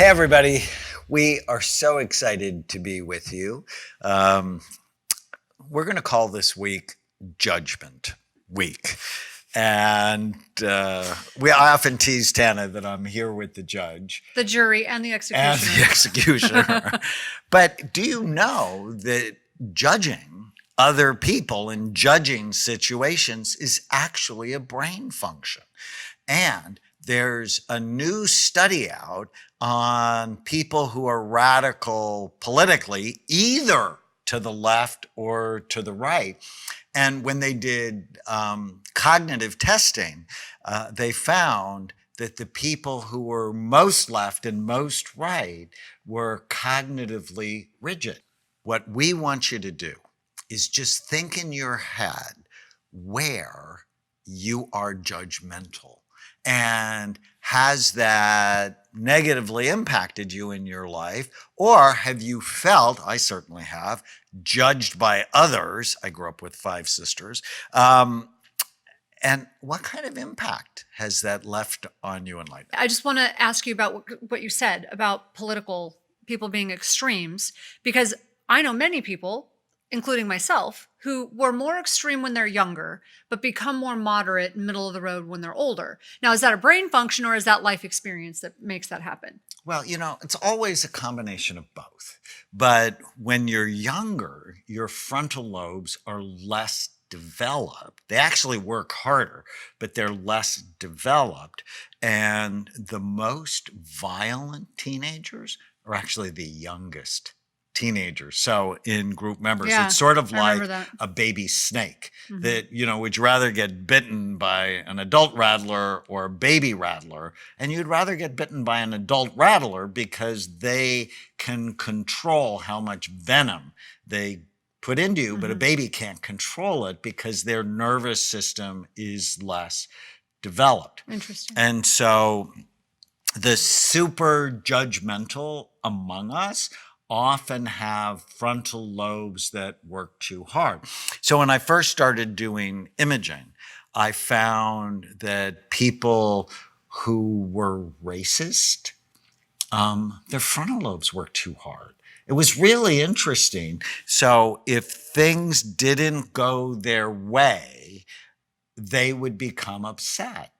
Hey, everybody. We are so excited to be with you. We're going to call this week Judgment Week. And we often tease Tana that I'm here with the judge. The jury and the executioner. But do you know that judging other people in judging situations is actually a brain function? And there's a new study out on people who are radical politically, either to the left or to the right. And when they did cognitive testing, they found that the people who were most left and most right were cognitively rigid. What we want you to do is just think in your head where you are judgmental. And has that negatively impacted you in your life? Or have you felt, I certainly have, judged by others? I grew up with 5 sisters. And what kind of impact has that left on you in life? I just want to ask you about what you said about political people being extremes, because I know many people, including myself, who were more extreme when they're younger, but become more moderate, middle of the road when they're older. Now, is that a brain function or is that life experience that makes that happen? Well, it's always a combination of both. But when you're younger, your frontal lobes are less developed. They actually work harder, but they're less developed. And the most violent teenagers are actually the youngest teenagers. So in group members, it's sort of like a baby snake that, would you rather get bitten by an adult rattler or a baby rattler? And you'd rather get bitten by an adult rattler because they can control how much venom they put into you, but a baby can't control it because their nervous system is less developed. Interesting. And so the super judgmental among us often have frontal lobes that work too hard. So when I first started doing imaging, I found that people who were racist, their frontal lobes worked too hard. It was really interesting. So if things didn't go their way, they would become upset.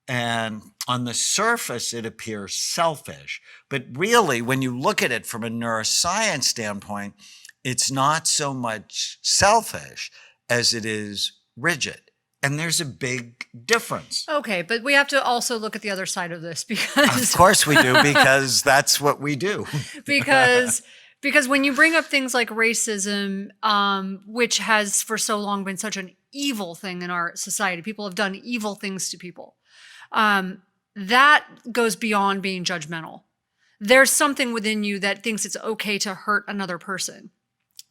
And on the surface, it appears selfish. But really, when you look at it from a neuroscience standpoint, it's not so much selfish as it is rigid. And there's a big difference. Okay, but we have to also look at the other side of this because... Of course we do, because that's what we do. Because when you bring up things like racism, which has for so long been such an evil thing in our society, people have done evil things to people. That goes beyond being judgmental. There's something within you that thinks it's okay to hurt another person.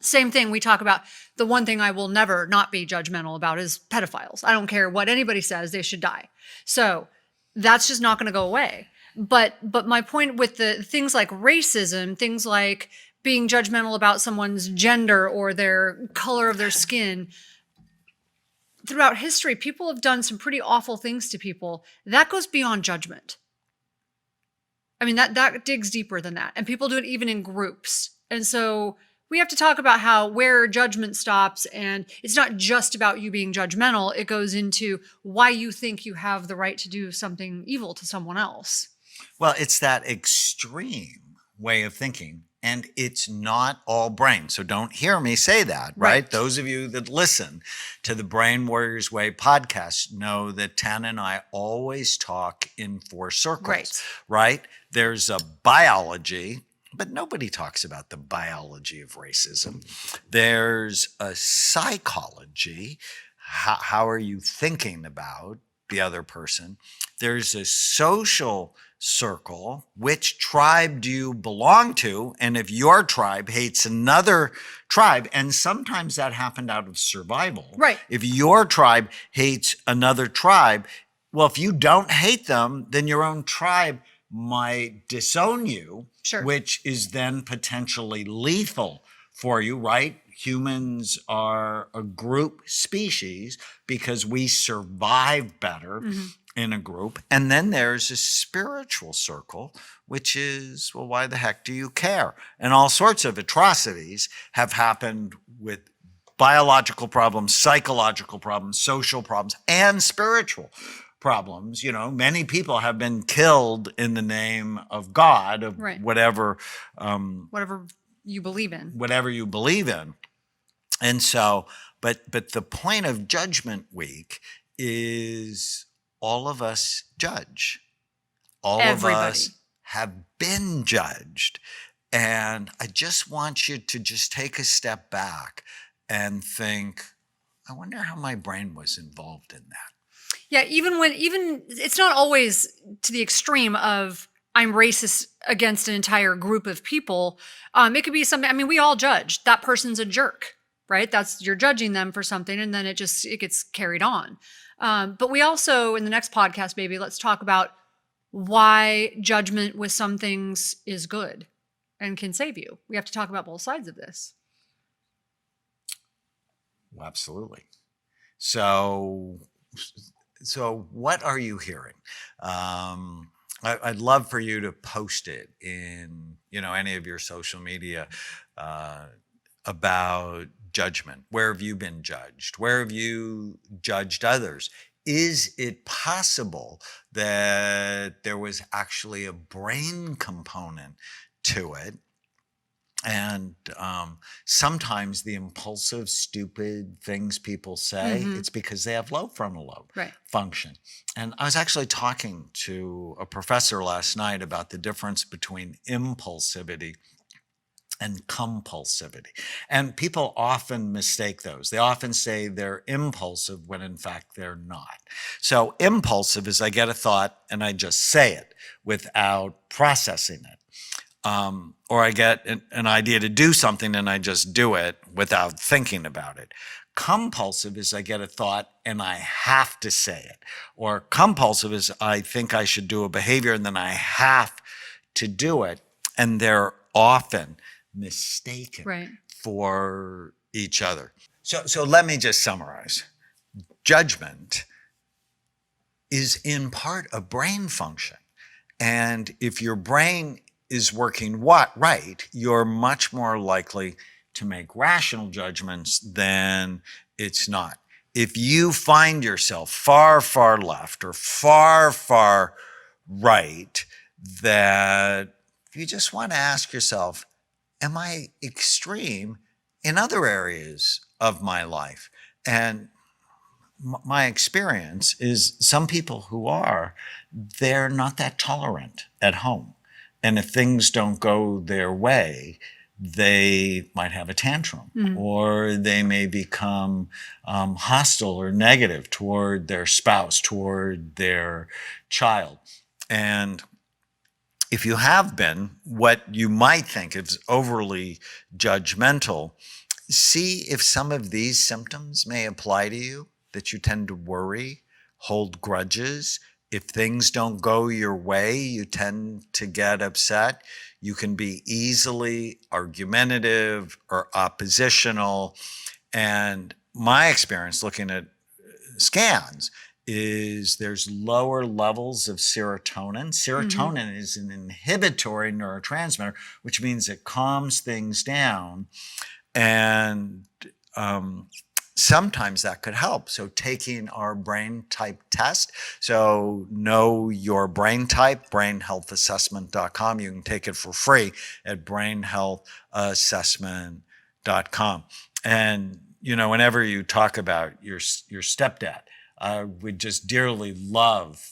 Same thing we talk about. The one thing I will never not be judgmental about is pedophiles. I don't care what anybody says, they should die. So that's just not going to go away. But my point with the things like racism, things like being judgmental about someone's gender or their color of their skin, throughout history, people have done some pretty awful things to people. That goes beyond judgment. I mean, that digs deeper than that. And people do it even in groups. And so we have to talk about where judgment stops. And it's not just about you being judgmental. It goes into why you think you have the right to do something evil to someone else. Well, it's that extreme way of thinking. And it's not all brain. So don't hear me say that, right? Those of you that listen to the Brain Warriors Way podcast know that Tana and I always talk in 4 circles, right? There's a biology, but nobody talks about the biology of racism. There's a psychology. How are you thinking about the other person? There's a social circle. Which tribe do you belong to? And if your tribe hates another tribe, and sometimes that happened out of survival. Right. If your tribe hates another tribe, well, if you don't hate them, then your own tribe might disown you, which is then potentially lethal for you, right? Humans are a group species because we survive better in a group. And then there's a spiritual circle, which is, well, why the heck do you care? And all sorts of atrocities have happened with biological problems, psychological problems, social problems, and spiritual problems. Many people have been killed in the name of God, of Right. whatever you believe in. whatever you believe in. And so, but the point of Judgment Week is all of us judge. All Everybody. of us have been judged. And I just want you to just take a step back and think, I wonder how my brain was involved in that. Yeah, even it's not always to the extreme of I'm racist against an entire group of people. It could be something, I mean, we all judge. That person's a jerk, right? You're judging them for something, and then it gets carried on. But we also, in the next podcast, maybe let's talk about why judgment with some things is good and can save you. We have to talk about both sides of this. Well, absolutely. So what are you hearing? I'd love for you to post it in, any of your social media about judgment. Where have you been judged? Where have you judged others? Is it possible that there was actually a brain component to it? And sometimes the impulsive, stupid things people say, it's because they have low frontal lobe function. And I was actually talking to a professor last night about the difference between impulsivity and compulsivity. And people often mistake those. They often say they're impulsive when in fact they're not. So impulsive is I get a thought and I just say it without processing it. Or I get an idea to do something and I just do it without thinking about it. Compulsive is I get a thought and I have to say it. Or compulsive is I think I should do a behavior and then I have to do it. And they're often mistaken for each other. So let me just summarize. Judgment is in part a brain function. And if your brain is working right, you're much more likely to make rational judgments than it's not. If you find yourself far, far left or far, far right, that you just want to ask yourself, am I extreme in other areas of my life? And my experience is some people who are, they're not that tolerant at home. And if things don't go their way, they might have a tantrum or they may become hostile or negative toward their spouse, toward their child. And if you have been what you might think is overly judgmental, see if some of these symptoms may apply to you, that you tend to worry, hold grudges. If things don't go your way, you tend to get upset. You can be easily argumentative or oppositional. And my experience looking at scans is there's lower levels of serotonin. Serotonin is an inhibitory neurotransmitter, which means it calms things down. And sometimes that could help. So taking our brain type test, so know your brain type, brainhealthassessment.com. You can take it for free at brainhealthassessment.com. And, whenever you talk about your stepdad, I would just dearly love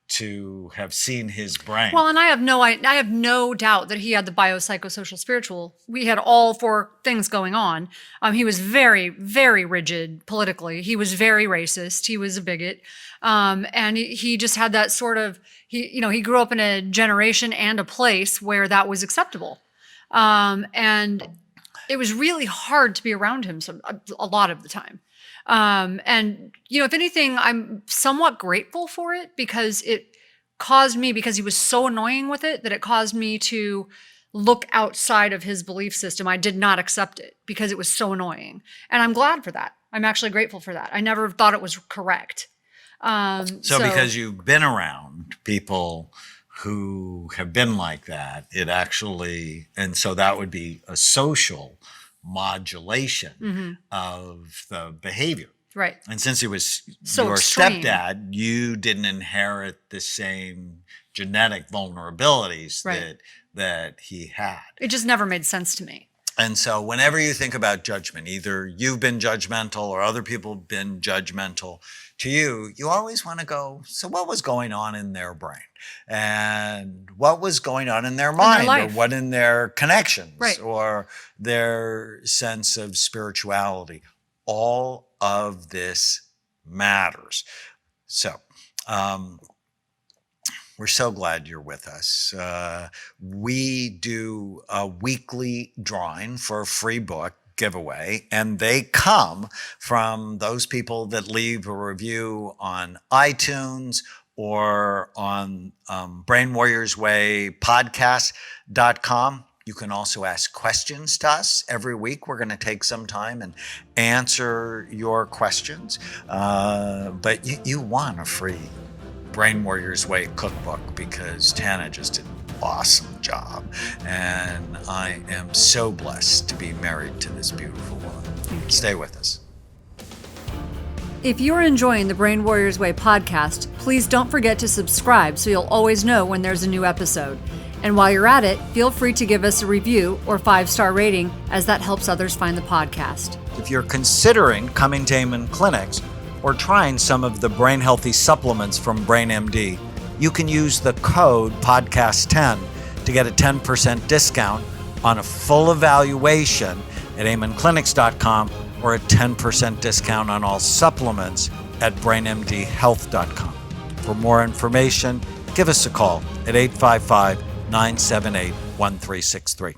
to have seen his brain. Well, and I have no doubt that he had the biopsychosocial spiritual. We had all four things going on. He was very, very rigid politically. He was very racist. He was a bigot. And he just had that sort of, he grew up in a generation and a place where that was acceptable. And it was really hard to be around him a lot of the time. And, if anything, I'm somewhat grateful for it because it caused me, because he was so annoying with it, that it caused me to look outside of his belief system. I did not accept it because it was so annoying. And I'm glad for that. I'm actually grateful for that. I never thought it was correct. So because you've been around people who have been like that, it actually, and so that would be a social modulation of the behavior. Right. And since it was So your extreme. stepdad, you didn't inherit the same genetic vulnerabilities that he had. It just never made sense to me. And so whenever you think about judgment, either you've been judgmental or other people have been judgmental to you, you always want to go, so what was going on in their brain? And what was going on in their mind? Or what in their connections? Or their sense of spirituality? All of this matters. So, we're so glad you're with us. We do a weekly drawing for a free book giveaway, and they come from those people that leave a review on iTunes or on Brain Warriors Way podcast.com. You can also ask questions to us every week. We're going to take some time and answer your questions. But you want a free Brain Warriors Way cookbook because Tana just did an awesome job. And I am so blessed to be married to this beautiful woman. Stay with us. If you're enjoying the Brain Warriors Way podcast, please don't forget to subscribe so you'll always know when there's a new episode. And while you're at it, feel free to give us a review or 5-star rating, as that helps others find the podcast. If you're considering coming to Amen Clinics or trying some of the brain healthy supplements from BrainMD, you can use the code podcast10 to get a 10% discount on a full evaluation at amenclinics.com or a 10% discount on all supplements at brainmdhealth.com. For more information, give us a call at 855-978-1363.